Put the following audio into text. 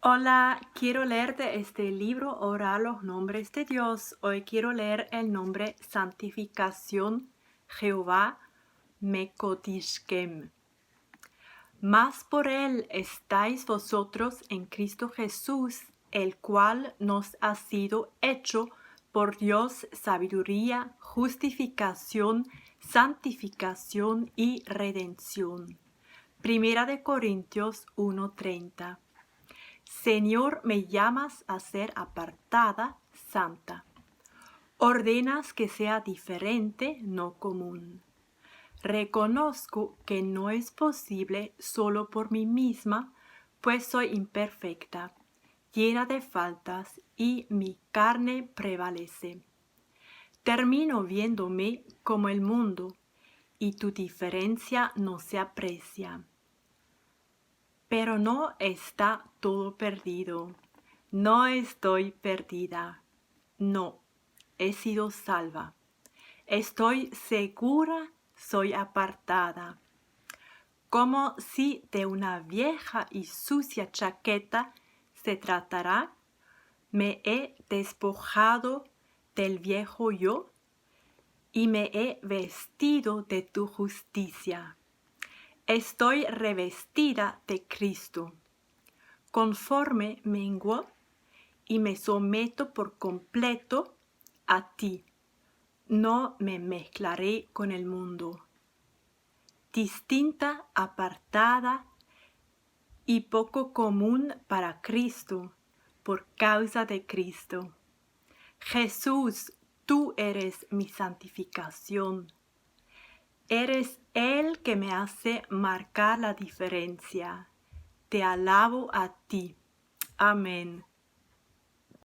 Hola, quiero leer de este libro Ora los nombres de Dios. Hoy quiero leer el nombre Santificación Jehová Mekodishkem. Mas por él estáis vosotros en Cristo Jesús, el cual nos ha sido hecho por Dios sabiduría, justificación, santificación y redención. Primera de Corintios 1:30. Señor, me llamas a ser apartada, santa. Ordenas que sea diferente, no común. Reconozco que no es posible solo por mí misma, pues soy imperfecta, llena de faltas y mi carne prevalece. Termino viéndome como el mundo y tu diferencia no se aprecia. Pero no está todo perdido. No estoy perdida. No, he sido salva. Estoy segura, soy apartada. Como si de una vieja y sucia chaqueta se tratara, me he despojado del viejo yo y me he vestido de tu justicia. Estoy revestida de Cristo. Conforme menguo y me someto por completo a ti. No me mezclaré con el mundo. Distinta, apartada y poco común para Cristo, por causa de Cristo. Jesús, tú eres mi santificación. Eres el que me hace marcar la diferencia. Te alabo a ti. Amén.